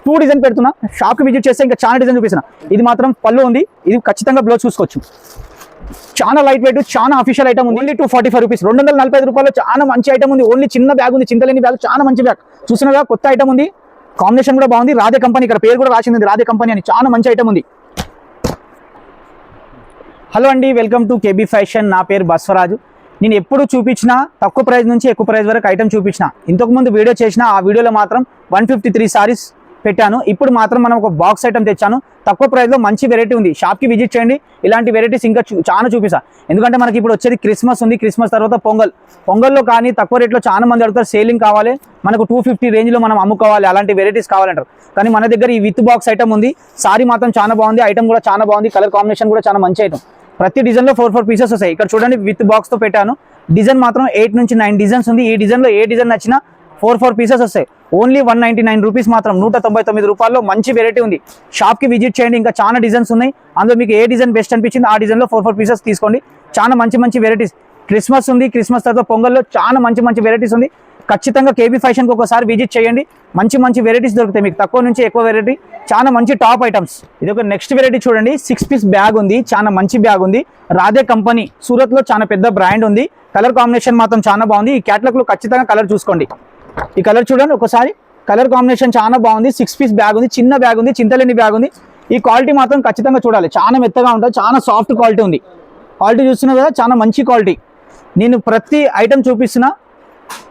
2 design పెడుతున్నా. షాప్కి visit చేస్తే ఇంకా చాలా డిజైన్ చూపిస్తున్నా. ఇది మాత్రం పళ్ళు ఉంది, ఇది ఖచ్చితంగా బ్లౌజ్ చూసుకోవచ్చు. చాలా లైట్ వెయిట్, చాలా అఫీషియల్ ఐటమ్ ఉంది. ఓన్లీ 245 రూపీస్, 245 రూపాయలు చాలా మంచి ఐటమ్ ఉంది. ఓన్లీ చిన్న బ్యాగ్ ఉంది, చింతలేని బ్యాగ్, చాలా మంచి బ్యాగ్. చూసినగా కొత్త ఐటమ్ ఉంది, కాంబినేషన్ కూడా బాగుంది. రాధే కంపెనీ, ఇక్కడ పేరు కూడా రాసింది రాధే కంపెనీ అని. చాలా మంచి ఐటమ్ ఉంది. హలో అండి, వెల్కమ్ టు కేబీ ఫ్యాషన్. నా పేరు బస్వరాజు. నేను ఎప్పుడు చూపించినా తక్కువ ప్రైస్ నుంచి ఎక్కువ ప్రైస్ వరకు ఐటమ్ చూపించిన. ఇంతకుముందు వీడియో చేసిన, ఆ వీడియోలో మాత్రం 153 సారీస్ పెట్టాను. ఇప్పుడు మాత్రం మనం ఒక బాక్స్ ఐటమ్ తెచ్చాను. తక్కువ ప్రైస్లో మంచి వెరైటీ ఉంది. షాప్కి విజిట్ చేయండి, ఇలాంటి వెరైటీస్ ఇంకా చాలా చూపిస్తా. ఎందుకంటే మనకి ఇప్పుడు వచ్చేది క్రిస్మస్ ఉంది, క్రిస్మస్ తర్వాత పొంగల్లో కానీ తక్కువ రేట్లో చాలా మంది అడుగుతారు. సేలింగ్ కావాలి, మనకు 250 రేంజ్లో మనం అమ్ముకోవాలి, అలాంటి వెరైటీస్ కావాలంటారు. కానీ మన దగ్గర ఈ విత్ బాక్స్ ఐటమ్ ఉంది. సారీ మాత్రం చాలా బాగుంది, ఐటమ్ కూడా చాలా బాగుంది, కలర్ కాంబినేషన్ కూడా చాలా మంచి ఐటమ్. ప్రతి డిజైన్లో 4 పీసెస్ వస్తాయి. ఇక్కడ చూడండి, విత్ బాక్స్తో పెట్టాను. డిజైన్ మాత్రం 8 నుంచి 9 డిజైన్స్ ఉంది. ఈ డిజైన్లో ఏ డిజైన్ నచ్చినా 4 పీసెస్ వస్తాయి. ఓన్లీ 199 రూపీస్ మాత్రం, 199 రూపాయల్లో మంచి వెరైటీ ఉంది. షాప్కి విజిట్ చేయండి, ఇంకా చాలా డిజైన్స్ ఉన్నాయి. అందులో మీకు ఏ డిజైన్ బెస్ట్ అనిపించింది ఆ డిజైన్లో 4 పీసెస్ తీసుకోండి. చాలా మంచి వెరైటీస్. క్రిస్మస్ ఉంది, క్రిస్మస్ తర్వాత పొంగల్లో చాలా మంచి వెరైటీస్ ఉంది. ఖచ్చితంగా కేబీ ఫ్యాషన్కి ఒకసారి విజిట్ చేయండి. మంచి వెరైటీస్ దొరుకుతాయి మీకు, తక్కువ నుంచి ఎక్కువ వెరైటీ, చాలా మంచి టాప్ ఐటమ్స్. ఇది ఒక నెక్స్ట్ వెరైటీ చూడండి, 6 పీస్ బ్యాగ్ ఉంది, చాలా మంచి బ్యాగ్ ఉంది. రాధే కంపెనీ, సూరత్లో చాలా పెద్ద బ్రాండ్ ఉంది. కలర్ కాంబినేషన్ మాత్రం చాలా బాగుంది. ఈ క్యాటలాగ్లో ఖచ్చితంగా కలర్ చూసుకోండి. ఈ కలర్ చూడండి ఒకసారి, కలర్ కాంబినేషన్ చాలా బాగుంది. 6 పీస్ బ్యాగ్ ఉంది, చిన్న బ్యాగ్ ఉంది, చింతలేని బ్యాగ్ ఉంది. ఈ క్వాలిటీ మాత్రం ఖచ్చితంగా చూడాలి, చాలా మెత్తగా ఉంటుంది, చాలా సాఫ్ట్ క్వాలిటీ ఉంది. క్వాలిటీ చూస్తున్నా కదా, చాలా మంచి క్వాలిటీ. నేను ప్రతి ఐటమ్ చూపిస్తున్నా,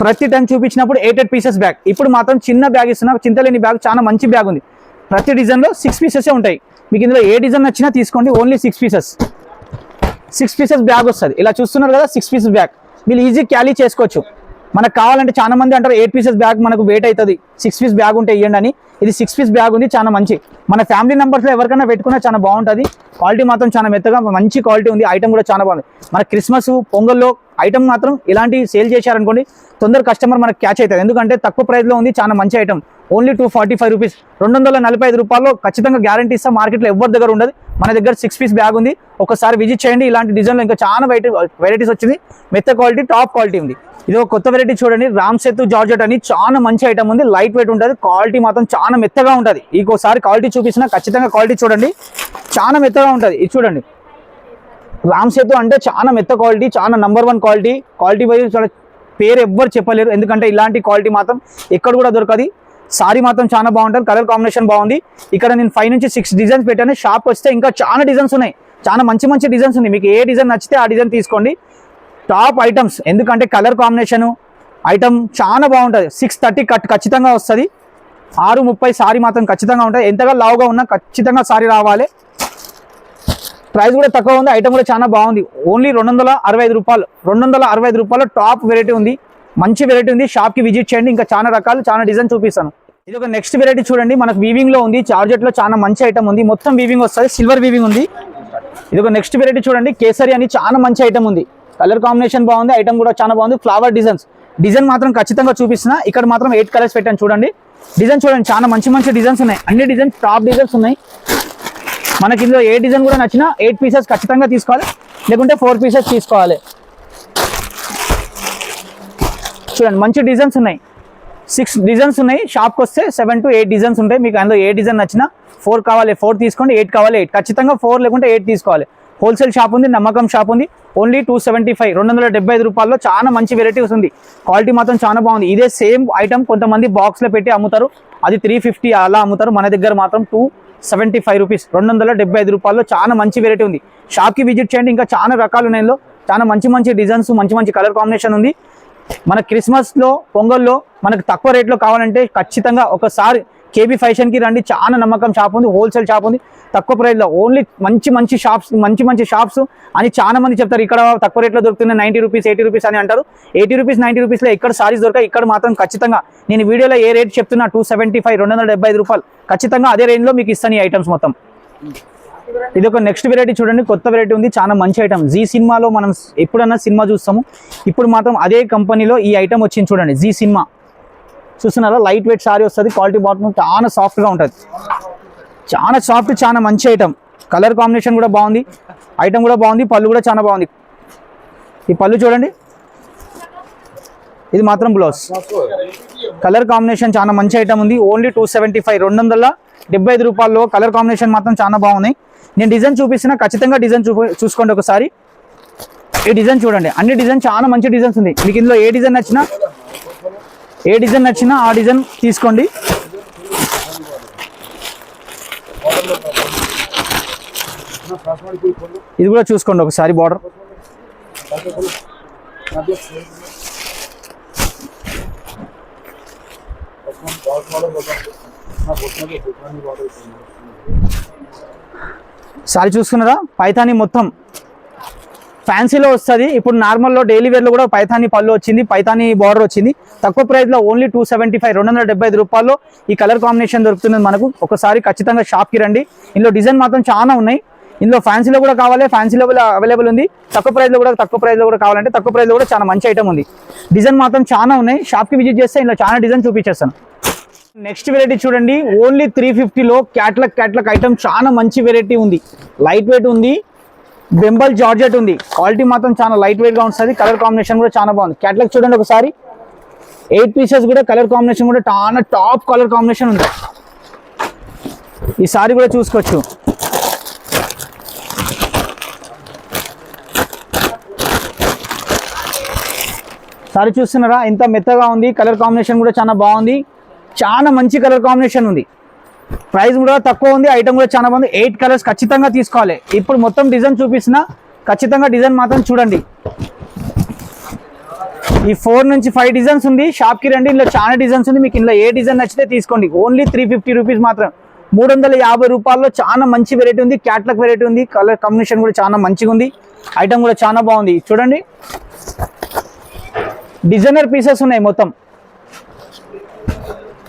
ప్రతి టైం చూపించినప్పుడు 8 పీసెస్ బ్యాగ్. ఇప్పుడు మాత్రం చిన్న బ్యాగ్ ఇస్తున్నా, చింతలేని బ్యాగ్, చాలా మంచి బ్యాగ్ ఉంది. ప్రతి డిజైన్లో 6 పీసెస్ ఉంటాయి. మీకు ఇందులో ఏ డిజైన్ నచ్చినా తీసుకోండి. ఓన్లీ 6 పీసెస్ బ్యాగ్ వస్తుంది. ఇలా చూస్తున్నారు కదా, 6 పీసెస్ బ్యాగ్ మీరు ఈజీ క్యారీ చేసుకోవచ్చు. మనకు కావాలంటే చాలా మంది అంటారు 8 పీసెస్ బ్యాగ్ మనకు వెయిట్ అవుతుంది, 6 పీస్ బ్యాగ్ ఉంటే ఇవ్వండి అని. ఇది 6 పీస్ బ్యాగ్ ఉంది, చాలా మంచి. మన ఫ్యామిలీ మెంబర్స్లో ఎవరికైనా పెట్టుకున్నా చాలా బాగుంటుంది. క్వాలిటీ మాత్రం చాలా మెత్తగా మంచి క్వాలిటీ ఉంది. ఐటమ్ కూడా చాలా బాగుంది. మన క్రిస్మస్ పొంగల్లో ఐటమ్ మాత్రం ఇలాంటి సేల్ చేశారనుకోండి, తొందర కస్టమర్ మనకు క్యాచ్ అవుతుంది. ఎందుకంటే తక్కువ ప్రైస్లో ఉంది, చాలా మంచి ఐటమ్. ఓన్లీ 245 రూపీస్, 245 రూపాయల్లో ఖచ్చితంగా గ్యారంటీ ఇస్తా. మార్కెట్లో ఎవరి దగ్గర ఉండదు, మన దగ్గర 6 పీస్ బ్యాగ్ ఉంది. ఒకసారి విజిట్ చేయండి. ఇలాంటి డిజైన్లో ఇంకా చాలా వెరైటీస్ వచ్చింది. మెత్త క్వాలిటీ, టాప్ క్వాలిటీ ఉంది. ఇది ఒక కొత్త వెరైటీ చూడండి, రామ్ సేతు జార్జెట్ అని, చాలా మంచి ఐటమ్ ఉంది. లైట్ వెయిట్ ఉంటుంది, క్వాలిటీ మాత్రం చాలా మెత్తగా ఉంటుంది. ఇంకోసారి క్వాలిటీ చూపించినా ఖచ్చితంగా క్వాలిటీ చూడండి, చాలా మెత్తగా ఉంటుంది. ఇది చూడండి, రామ్ సేతు అంటే చాలా మెత్త క్వాలిటీ, చాలా నంబర్ 1 క్వాలిటీ వైజ్ చాలా పేరు ఎవ్వరు చెప్పలేరు. ఎందుకంటే ఇలాంటి క్వాలిటీ మాత్రం ఎక్కడ కూడా దొరకదు. సారీ మాత్రం చాలా బాగుంటుంది, కలర్ కాంబినేషన్ బాగుంది. ఇక్కడ నేను 5 నుంచి 6 డిజైన్స్ పెట్టాను. షాప్ వస్తే ఇంకా చాలా డిజైన్స్ ఉన్నాయి, చాలా మంచి డిజైన్స్ ఉన్నాయి. మీకు ఏ డిజైన్ నచ్చితే ఆ డిజైన్ తీసుకోండి. టాప్ ఐటమ్స్, ఎందుకంటే కలర్ కాంబినేషన్ ఐటమ్ చాలా బాగుంటుంది. 630 కట్ ఖచ్చితంగా వస్తుంది. 630 సారీ మాత్రం ఖచ్చితంగా ఉంటుంది. ఎంతగా లావుగా ఉన్నా ఖచ్చితంగా సారీ రావాలి. ప్రైస్ కూడా తక్కువ ఉంది, ఐటమ్ కూడా చాలా బాగుంది. ఓన్లీ 265 రూపాయలు, 265 రూపాయలు టాప్ వెరైటీ ఉంది, మంచి వెరైటీ ఉంది. షాప్కి విజిట్ చేయండి, ఇంకా చాలా రకాలు, చాలా డిజైన్ చూపిస్తాను. ఇది ఒక నెక్స్ట్ వెరైటీ చూడండి, మనకు వీవింగ్లో ఉంది. జార్జెట్లో చాలా మంచి ఐటమ్ ఉంది, మొత్తం వీవింగ్ వస్తుంది, సిల్వర్ వీవింగ్ ఉంది. ఇది ఒక నెక్స్ట్ వెరైటీ చూడండి, కేసరి అని, చాలా మంచి ఐటమ్ ఉంది. కలర్ కాంబినేషన్ బాగుంది, ఐటమ్ కూడా చాలా బాగుంది. ఫ్లవర్ డిజైన్ మాత్రం ఖచ్చితంగా చూపిస్తున్నా. ఇక్కడ మాత్రం 8 కలర్స్ పెట్టాను చూడండి. డిజైన్ చూడండి, చాలా మంచి డిజైన్స్ ఉన్నాయి. అన్ని డిజైన్స్ టాప్ డిజైన్స్ ఉన్నాయి. మనకి ఇందులో ఏ డిజైన్ కూడా నచ్చినా 8 పీసెస్ ఖచ్చితంగా తీసుకోవాలి, లేకుంటే 4 పీసెస్ తీసుకోవాలి. చూడండి, మంచి డిజైన్స్ ఉన్నాయి. 6 డిజైన్స్ ఉన్నాయి. షాప్కి వస్తే 7 to 8 డిజైన్స్ ఉంటాయి. మీకు అందులో ఏ డిజైన్ నచ్చినా 4 కావాలి 4 తీసుకోండి, 8 కావాలి 8, ఖచ్చితంగా 4 లేకుంటే 8 తీసుకోవాలి. హోల్సేల్ షాప్ ఉంది, నమ్మకం షాప్ ఉంది. ఓన్లీ 275, 275 రూపాయల్లో చాలా మంచి వెరైటీస్ ఉంది. క్వాలిటీ మాత్రం చాలా బాగుంది. ఇదే సేమ్ ఐటమ్ కొంతమంది బాక్స్లో పెట్టి అమ్ముతారు, అది 350 అలా అమ్ముతారు. మన దగ్గర మాత్రం 275 రూపీస్, 275 రూపాయల్లో చాలా మంచి వెరైటీ ఉంది. షాప్కి విజిట్ చేయండి, ఇంకా చాలా రకాలు ఉన్నాయి. చాలా మంచి డిజైన్స్, మంచి కలర్ కాంబినేషన్ ఉంది. మన క్రిస్మస్లో పొంగల్లో మనకు తక్కువ రేట్లో కావాలంటే ఖచ్చితంగా ఒకసారి కేబీ ఫ్యాషన్కి రండి. చాలా నమ్మకం షాప్ ఉంది, హోల్సేల్ షాప్ ఉంది, తక్కువ ప్రైస్లో. ఓన్లీ మంచి షాప్స్ అని చాలా మంది చెప్తారు. ఇక్కడ తక్కువ రేట్లో దొరుకుతున్నాయి, 90 రూపీస్ 80 రూపీస్ అని అంటారు. 80 రూపీస్ 90 రూపీస్లో ఎక్కడ సారీస్ దొరకాయి. ఇక్కడ మాత్రం ఖచ్చితంగా నేను వీడియోలో ఏ రేట్ చెప్తున్నా 275, 275 రూపాయలు, ఖచ్చితంగా అదే రేంజ్లో మీకు ఇస్తాను ఈ ఐటమ్స్ మొత్తం. ఇది ఒక నెక్స్ట్ వెరైటీ చూడండి, కొత్త వెరైటీ ఉంది, చాలా మంచి ఐటమ్. జీ సినిమాలో మనం ఎప్పుడన్నా సినిమా చూస్తాము, ఇప్పుడు మాత్రం అదే కంపెనీలో ఈ ఐటమ్ వచ్చింది చూడండి. జీ సినిమా చూస్తున్నారా, లైట్ వెయిట్ సారీ వస్తుంది. క్వాలిటీ బాగుంటుంది, చాలా సాఫ్ట్గా ఉంటుంది, చాలా సాఫ్ట్, చాలా మంచి ఐటమ్. కలర్ కాంబినేషన్ కూడా బాగుంది, ఐటమ్ కూడా బాగుంది, పళ్ళు కూడా చాలా బాగుంది. ఈ పళ్ళు చూడండి, ఇది మాత్రం బ్లౌజ్. కలర్ కాంబినేషన్ చాలా మంచి ఐటమ్ ఉంది. ఓన్లీ 275 275 రూపాయల్లో కలర్ కాంబినేషన్ మాత్రం చాలా బాగున్నాయి. నేను డిజైన్ చూపిస్తున్నా, ఖచ్చితంగా డిజైన్ చూసుకోండి ఒకసారి. ఈ డిజైన్ చూడండి, అన్ని డిజైన్ చాలా మంచి డిజైన్స్ ఉంది. మీకు ఇందులో ఏ డిజైన్ నచ్చినా ఆ డిజైన్ తీసుకోండి. ఇది కూడా చూసుకోండి ఒకసారి బార్డర్. సారీ చూసుకున్నారా, పైథానీ మొత్తం ఫ్యాన్సీలో వస్తుంది. ఇప్పుడు నార్మల్లో డైలీ వేర్లో కూడా పైథానీ పళ్ళు వచ్చింది, పైథానీ బార్డర్ వచ్చింది. తక్కువ ప్రైస్లో ఓన్లీ 275 275 రూపాయల్లో ఈ కలర్ కాంబినేషన్ దొరుకుతుంది మనకు. ఒకసారి ఖచ్చితంగా షాప్కి రండి. ఇందులో డిజైన్ మాత్రం చాలా ఉన్నాయి. ఇందులో ఫ్యాన్సీలో కూడా కావాలి, ఫ్యాన్సీలో అవైలబుల్ ఉంది. తక్కువ ప్రైస్లో కూడా కావాలంటే తక్కువ ప్రైస్లో కూడా చాలా మంచి ఐటమ్ ఉంది. డిజైన్ మాత్రం చాలా ఉన్నాయి. షాప్కి విజిట్ చేస్తే ఇందులో చాలా డిజైన్ చూపించేస్తాను. నెక్స్ట్ వెరైటీ చూడండి, ఓన్లీ 350లో క్యాట్లాగ్ ఐటమ్ చాలా మంచి వెరైటీ ఉంది. లైట్ వెయిట్ ఉంది, బెంబల్ జార్జెట్ ఉంది. క్వాలిటీ మాత్రం చాలా లైట్ వెయిట్గా ఉంటుంది. కలర్ కాంబినేషన్ కూడా చాలా బాగుంది. క్యాట్లాగ్ చూడండి ఒకసారి. 8 పీసెస్ కూడా కలర్ కాంబినేషన్ కూడా చాలా టాప్ కలర్ కాంబినేషన్ ఉంది. ఈ సారీ కూడా చూసుకోవచ్చు. సారీ చూస్తున్నారా, ఎంత మెత్తగా ఉంది. కలర్ కాంబినేషన్ కూడా చాలా బాగుంది. చాలా మంచి కలర్ కాంబినేషన్ ఉంది. ప్రైస్ కూడా తక్కువ ఉంది. ఐటమ్ కూడా చాలా బాగుంది. 8 కలర్స్ ఖచ్చితంగా తీసుకోవాలి. ఇప్పుడు మొత్తం డిజైన్ చూపిస్తున్నా, ఖచ్చితంగా డిజైన్ మాత్రం చూడండి. ఈ 4 నుంచి 5 డిజైన్స్ ఉంది. షాప్కి రండి, ఇందులో చాలా డిజైన్స్ ఉంది. మీకు ఇందులో ఏ డిజైన్ నచ్చితే తీసుకోండి. ఓన్లీ 350 రూపీస్ మాత్రం. 350 రూపాయల్లో చాలా మంచి వెరైటీ ఉంది. క్యాట్లాగ్ వెరైటీ ఉంది. కలర్ కాంబినేషన్ కూడా చాలా మంచిగా ఉంది. ఐటమ్ కూడా చాలా బాగుంది. చూడండి, డిజైనర్ పీసెస్ ఉన్నాయి మొత్తం.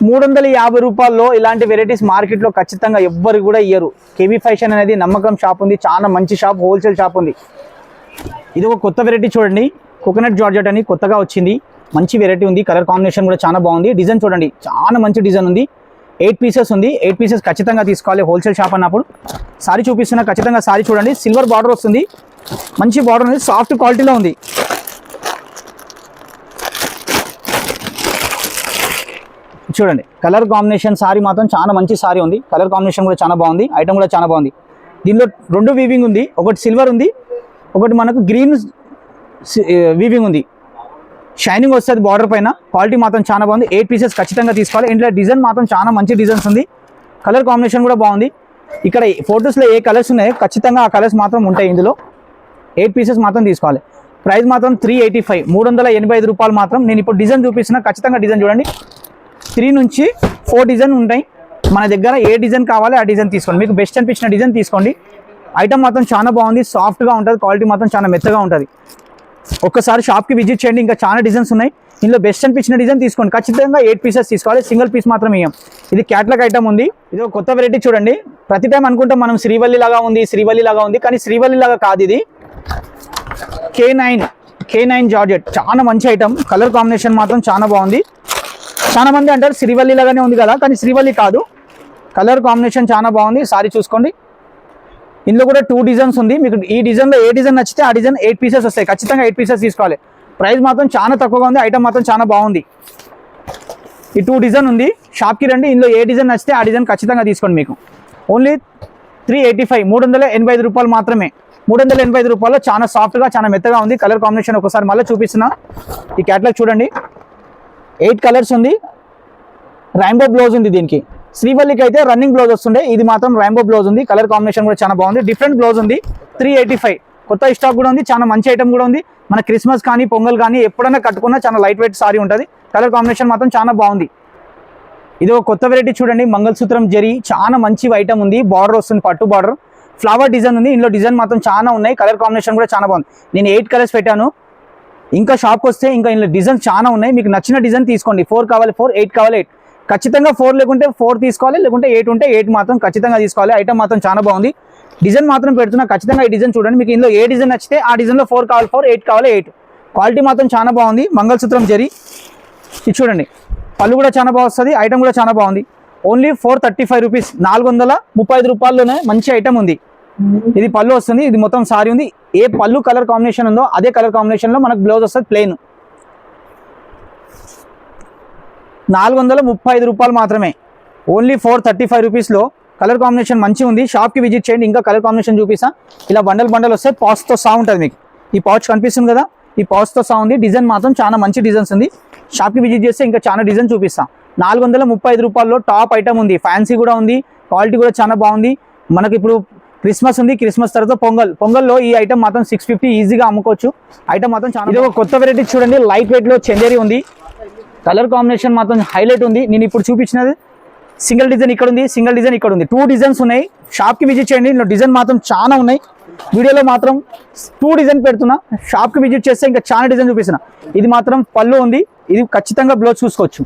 350 రూపాయల్లో ఇలాంటి వెరైటీస్ మార్కెట్లో ఖచ్చితంగా ఎవ్వరు కూడా ఇయ్యరు. కేబీ ఫ్యాషన్ అనేది నమ్మకం షాప్ ఉంది, చాలా మంచి షాప్, హోల్సేల్ షాప్ ఉంది. ఇది ఒక కొత్త వెరైటీ చూడండి, కోకోనట్ జార్జెట్ అని కొత్తగా వచ్చింది. మంచి వెరైటీ ఉంది. కలర్ కాంబినేషన్ కూడా చాలా బాగుంది. డిజైన్ చూడండి, చాలా మంచి డిజైన్ ఉంది. 8 పీసెస్ ఉంది. 8 పీసెస్ ఖచ్చితంగా తీసుకోవాలి హోల్సేల్ షాప్ అన్నప్పుడు. సారీ చూపిస్తున్నా, ఖచ్చితంగా సారీ చూడండి. సిల్వర్ బార్డర్ వస్తుంది, మంచి బార్డర్ ఉంది, సాఫ్ట్ క్వాలిటీలో ఉంది. చూడండి, కలర్ కాంబినేషన్ సారీ మాత్రం చాలా మంచి సారీ ఉంది. కలర్ కాంబినేషన్ కూడా చాలా బాగుంది. ఐటమ్ కూడా చాలా బాగుంది. దీనిలో 2 వీవింగ్ ఉంది, ఒకటి సిల్వర్ ఉంది, ఒకటి మనకు గ్రీన్ వీవింగ్ ఉంది. షైనింగ్ వస్తుంది బార్డర్ పైన. క్వాలిటీ మాత్రం చాలా బాగుంది. 8 పీసెస్ ఖచ్చితంగా తీసుకోవాలి. ఇంట్లో డిజైన్ మాత్రం చాలా మంచి డిజైన్స్ ఉంది. కలర్ కాంబినేషన్ కూడా బాగుంది. ఇక్కడ ఫొటోస్లో ఏ కలర్స్ ఉన్నాయో ఖచ్చితంగా ఆ కలర్స్ మాత్రం ఉంటాయి. ఇందులో 8 పీసెస్ మాత్రం తీసుకోవాలి. ప్రైస్ మాత్రం 385 385 రూపాయలు మాత్రం. నేను ఇప్పుడు డిజైన్ చూపిస్తున్నా, ఖచ్చితంగా డిజైన్ చూడండి. 3 నుంచి 4 డిజైన్ ఉంటాయి మన దగ్గర. ఏ డిజైన్ కావాలి ఆ డిజైన్ తీసుకోండి. మీకు బెస్ట్ అనిపించిన డిజైన్ తీసుకోండి. ఐటమ్ మాత్రం చాలా బాగుంది, సాఫ్ట్గా ఉంటుంది. క్వాలిటీ మాత్రం చాలా మెత్తగా ఉంటుంది. ఒక్కసారి షాప్కి విజిట్ చేయండి. ఇంకా చాలా డిజైన్స్ ఉన్నాయి. ఇందులో బెస్ట్ అనిపించిన డిజైన్ తీసుకోండి. ఖచ్చితంగా 8 పీసెస్ తీసుకోవాలి. సింగిల్ పీస్ మాత్రం ఇయ్యం. ఇది క్యాట్లాగ్ ఐటమ్ ఉంది. ఇది ఒక కొత్త వెరైటీ చూడండి. ప్రతి టైం అనుకుంటాం మనం శ్రీవల్లి లాగా ఉంది, కానీ శ్రీవల్లి లాగా కాదు. ఇది K9 జార్జెట్, చాలా మంచి ఐటమ్. కలర్ కాంబినేషన్ మాత్రం చాలా బాగుంది. చాలా మంది అంటారు శ్రీవల్లి లాగానే ఉంది కదా, కానీ శ్రీవల్లి కాదు. కలర్ కాంబినేషన్ చాలా బాగుంది. సారీ చూసుకోండి. ఇందులో కూడా 2 డిజైన్స్ ఉంది. మీకు ఈ డిజైన్లో ఏ డిజైన్ నచ్చితే ఆ డిజైన్ 8 పీసెస్ వస్తాయి. ఖచ్చితంగా 8 పీసెస్ తీసుకోవాలి. ప్రైస్ మాత్రం చాలా తక్కువగా ఉంది. ఐటమ్ మాత్రం చాలా బాగుంది. ఈ 2 డిజైన్ ఉంది. షాప్కి రండి. ఇందులో ఏ డిజైన్ నచ్చితే ఆ డిజైన్ ఖచ్చితంగా తీసుకోండి. మీకు ఓన్లీ 385 385 రూపాయలు మాత్రమే. 385 రూపాయలు. చాలా సాఫ్ట్గా, చాలా మెత్తగా ఉంది. కలర్ కాంబినేషన్ ఒకసారి మళ్ళీ చూపిస్తున్నా. ఈ క్యాట్లాగ్ చూడండి, 8 కలర్స్ ఉంది. రైంబో బ్లౌజ్ ఉంది దీనికి. శ్రీవల్లికి అయితే రన్నింగ్ బ్లౌజ్ వస్తుండే, ఇది మాత్రం రైంబో బ్లౌజ్ ఉంది. కలర్ కాంబినేషన్ కూడా చాలా బాగుంది. డిఫరెంట్ బ్లౌజ్ ఉంది. 385. కొత్త స్టాక్ కూడా ఉంది. చాలా మంచి ఐటమ్ కూడా ఉంది. మన క్రిస్మస్ కానీ పొంగల్ కానీ ఎప్పుడైనా కట్టుకున్నా చాలా లైట్ వెయిట్ సారీ ఉంటుంది. కలర్ కాంబినేషన్ మాత్రం చాలా బాగుంది. ఇది ఒక కొత్త వెరైటీ చూడండి, మంగళసూత్రం జరీ. చాలా మంచి ఐటమ్ ఉంది. బార్డర్ వస్తుంది, పట్టు బార్డర్. ఫ్లవర్ డిజైన్ ఉంది. ఇందులో డిజైన్ మాత్రం చాలా ఉన్నాయి. కలర్ కాంబినేషన్ కూడా చాలా బాగుంది. నేను 8 కలర్స్ పెట్టాను. ఇంకా షాప్కి వస్తే ఇంకా ఇందులో డిజైన్స్ చాలా ఉన్నాయి. మీకు నచ్చిన డిజైన్ తీసుకోండి. 4 కావాలి 4, 8 కావాలి 8. ఖచ్చితంగా 4 లేకుంటే 4 తీసుకోవాలి, లేకుంటే 8 ఉంటే 8 మాత్రం ఖచ్చితంగా తీసుకోవాలి. ఐటమ్ మాత్రం చాలా బాగుంది. డిజైన్ మాత్రం పెడుతున్నా, ఖచ్చితంగా ఈ డిజైన్ చూడండి. మీకు ఇందులో ఏ డిజైన్ నచ్చితే ఆ డిజైన్లో 4 కావాలి 4, 8 కావాలి 8. క్వాలిటీ మాత్రం చాలా బాగుంది. మంగళసూత్రం జరీ. ఇది చూడండి, పళ్ళు కూడా చాలా బాగా వస్తుంది. ఐటమ్ కూడా చాలా బాగుంది. Only 435 rupees. 435 రూపాయల్లోనే మంచి ఐటమ్ ఉంది. ఇది పళ్ళు వస్తుంది. ఇది మొత్తం సారీ ఉంది. ఏ పళ్ళు కలర్ కాంబినేషన్ ఉందో అదే కలర్ కాంబినేషన్లో మనకు బ్లౌజ్ వస్తుంది ప్లెయిన్. 435 రూపాయలు మాత్రమే. ఓన్లీ 435 రూపీస్లో కలర్ కాంబినేషన్ మంచిగా ఉంది. షాప్కి విజిట్ చేయండి, ఇంకా కలర్ కాంబినేషన్ చూపిస్తా. ఇలా బండల్ వస్తే పాచ్తో సహా ఉంటుంది మీకు. ఈ పౌచ్ కనిపిస్తుంది కదా, ఈ పౌచ్తో సహా ఉంది. డిజైన్ మాత్రం చాలా మంచి డిజైన్స్ ఉంది. షాప్కి విజిట్ చేస్తే ఇంకా చాలా డిజైన్ చూపిస్తాం. 435 రూపాయల్లో టాప్ ఐటమ్ ఉంది. ఫ్యాన్సీ కూడా ఉంది, క్వాలిటీ కూడా చాలా బాగుంది. మనకి ఇప్పుడు క్రిస్మస్ ఉంది, క్రిస్మస్ తర్వాత పొంగల్లో ఈ ఐటమ్ మాత్రం 650 ఈజీగా అమ్ముకోవచ్చు. ఐటమ్ మాత్రం చాలా. ఇది ఒక కొత్త వెరైటీ చూడండి, లైట్ వెయిట్లో చందేరి ఉంది. కలర్ కాంబినేషన్ మాత్రం హైలైట్ ఉంది. నేను ఇప్పుడు చూపించినది సింగిల్ డిజైన్ ఇక్కడ ఉంది, సింగిల్ డిజైన్ ఇక్కడ ఉంది. 2 డిజైన్స్ ఉన్నాయి. షాప్కి విజిట్ చేయండి, ఇందులో డిజైన్ మాత్రం చాలా ఉన్నాయి. వీడియోలో మాత్రం 2 డిజైన్ పెడుతున్నా. షాప్కి విజిట్ చేస్తే ఇంకా చాలా డిజైన్ చూపిస్తున్నా. ఇది మాత్రం పళ్ళు ఉంది, ఇది ఖచ్చితంగా బ్లౌజ్ చూసుకోవచ్చు.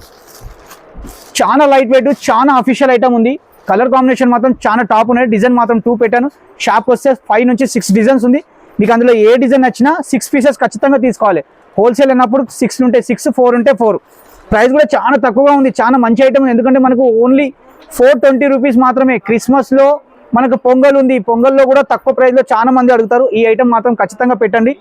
చాలా లైట్ వెయిట్, చాలా అఫీషియల్ ఐటమ్ ఉంది. కలర్ కాంబినేషన్ మాత్రం చాలా టాప్ ఉన్నాయి. డిజైన్ మాత్రం 2 పెట్టాను. షాప్కి వస్తే 5 నుంచి 6 డిజైన్స్ ఉంది. మీకు అందులో ఏ డిజైన్ నచ్చినా 6 పీసెస్ ఖచ్చితంగా తీసుకోవాలి. హోల్సేల్ అన్నప్పుడు 6 ఉంటే 6, 4 ఉంటే 4. ప్రైస్ కూడా చాలా తక్కువగా ఉంది, చాలా మంచి ఐటమ్. ఎందుకంటే మనకు ఓన్లీ 420 రూపీస్ మాత్రమే. క్రిస్మస్లో మనకు పొంగల్ ఉంది, పొంగల్లో కూడా తక్కువ ప్రైస్లో చాలా మంది అడుగుతారు. ఈ ఐటమ్ మాత్రం ఖచ్చితంగా పెట్టండి.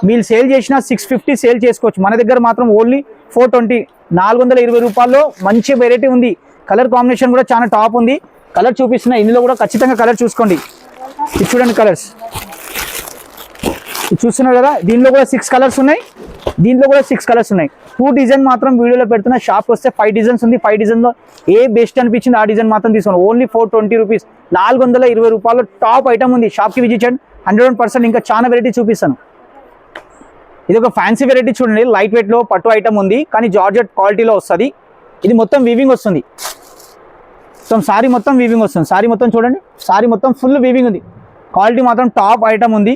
మీరు సేల్ చేసినా 650 సేల్ చేసుకోవచ్చు. మన దగ్గర మాత్రం ఓన్లీ 420, 420 రూపాయల్లో మంచి వెరైటీ ఉంది. కలర్ కాంబినేషన్ కూడా చాలా టాప్ ఉంది. కలర్ చూపిస్తున్నా, ఇందులో కూడా ఖచ్చితంగా కలర్ చూసుకోండి. ఇది చూడండి కలర్స్, ఇది చూస్తున్నారు కదా. దీనిలో కూడా 6 కలర్స్ ఉన్నాయి, దీంట్లో కూడా 6 కలర్స్ ఉన్నాయి. 2 డిజైన్ మాత్రం వీడియోలో పెడుతున్నా. షాప్ వస్తే 5 డిజైన్స్ ఉంది. 5 డిజైన్లో ఏ బెస్ట్ అనిపించింది ఆ డిజైన్ మాత్రం తీసుకోండి. ఓన్లీ 420 రూపీస్, 420 రూపాయలు టాప్ ఐటమ్ ఉంది. షాప్కి విజిట్ చేయండి, 100% ఇంకా చాలా వెరైటీ చూపిస్తాను. ఇది ఒక ఫ్యాన్సీ వెరైటీ చూడండి, లైట్ వెయిట్లో పట్టు ఐటమ్ ఉంది, కానీ జార్జెట్ క్వాలిటీలో వస్తుంది. ఇది మొత్తం వీవింగ్ వస్తుంది, మొత్తం సారీ మొత్తం వీవింగ్ వస్తుంది. సారీ మొత్తం చూడండి, సారీ మొత్తం ఫుల్ వీవింగ్ ఉంది. క్వాలిటీ మాత్రం టాప్ ఐటమ్ ఉంది.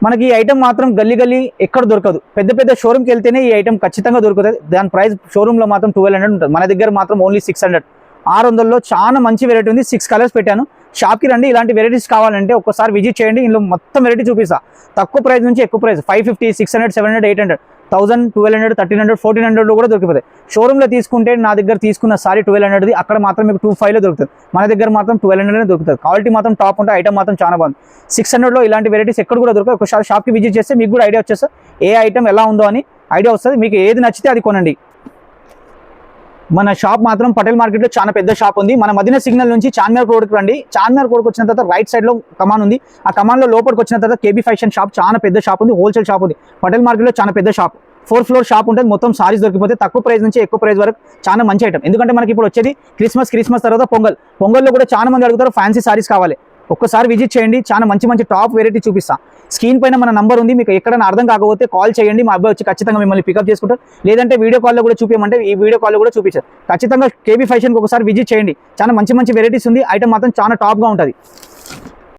మనకి ఈ ఐటమ్ మాత్రం గల్లీ ఎక్కడ దొరకదు. పెద్ద షోరూమ్కి వెళ్తేనే ఈ ఐటమ్ ఖచ్చితంగా దొరుకుతుంది. దాని ప్రైస్ షోరూంలో మాత్రం 1200 ఉంటుంది, మన దగ్గర మాత్రం ఓన్లీ 600. 600లో చాలా మంచి వెరైటీ ఉంది. 6 కలర్స్ పెట్టాను. షాప్కి రండి, ఇలాంటి వెరైటీస్ కావాలంటే ఒక్కసారి విజిట్ చేయండి. ఇందులో మొత్తం వెరైటీ చూపిస్తా. తక్కువ ప్రైస్ నుంచి ఎక్కువ ప్రైస్ 550, 600, 700, 800, 1000, 1200, 1300, 1400 కూడా దొరికిపోతాయి. షోరూంలో తీసుకుంటే నా దగ్గర తీసుకున్న సారీ 1200ది, అక్కడ మాత్రం మీకు 25లో దొరుకుతుంది. మన దగ్గర మాత్రం 1200 దొరుకుతుంది. క్వాలిటీ మాత్రం టాప్ ఉంటుంది, ఐటమ్ మాత్రం చాలా బాగుంది. 600లో ఇలాంటి వెరైటీస్ ఎక్కడ కూడా దొరకదు. ఒకసారి షాప్కి విజిట్ చేస్తే మీకు కూడా ఐడియా వచ్చేస్తుంది, ఏ ఐటమ్ ఎలా ఉందో అని ఐడియా వస్తుంది. మీకు ఏది నచ్చితే అది కొనండి. మన షాప్ మాత్రం పటేల్ మార్కెట్లో చాలా పెద్ద షాప్ ఉంది. మన మదీనా సిగ్నల్ నుంచి చార్మినార్ రోడ్కి రండి. చార్మినార్ రోడ్కి వచ్చిన తర్వాత రైట్ సైడ్లో కమాన్ ఉంది. ఆ కమాన్లో లోపలికి వచ్చిన తర్వాత KB ఫ్యాషన్ షాప్, చాలా పెద్ద షాప్ ఉంది, హోల్సేల్ షాప్ ఉంది. పటేల్ మార్కెట్లో చాలా పెద్ద షాప్, 4th ఫ్లోర్ షాప్ ఉంటుంది. మొత్తం సారీస్ దొరికిపోతే తక్కువ ప్రైస్ నుంచి ఎక్కువ ప్రైస్ వరకు చాలా మంచి ఐటమ్. ఎందుకంటే మనకి ఇప్పుడు వచ్చేది క్రిస్మస్ తర్వాత పొంగల్లో కూడా చాలా మంది అడుగుతారు ఫ్యాన్సీ సారీస్ కావాలి. ఒక్కసారి విజిట్ చేయండి, చాలా మంచి టాప్ వెరైటీ చూపిస్తా. స్క్రీన్ పైన మన నంబర్ ఉంది, మీకు ఎక్కడైనా అర్థం కాకపోతే కాల్ చేయండి. మా అబ్బాయి వచ్చి ఖచ్చితంగా మిమ్మల్ని పికప్ చేసుకుంటారు. లేదంటే వీడియో కాల్లో కూడా చూపించమంటే ఈ వీడియో కాల్లో కూడా చూపించారు. ఖచ్చితంగా KB ఫ్యాషన్కి ఒకసారి విజిట్ చేయండి. చాలా మంచి వెరైటీస్ ఉంది. ఐటమ్ మాత్రం చాలా టాప్గా ఉంటుంది.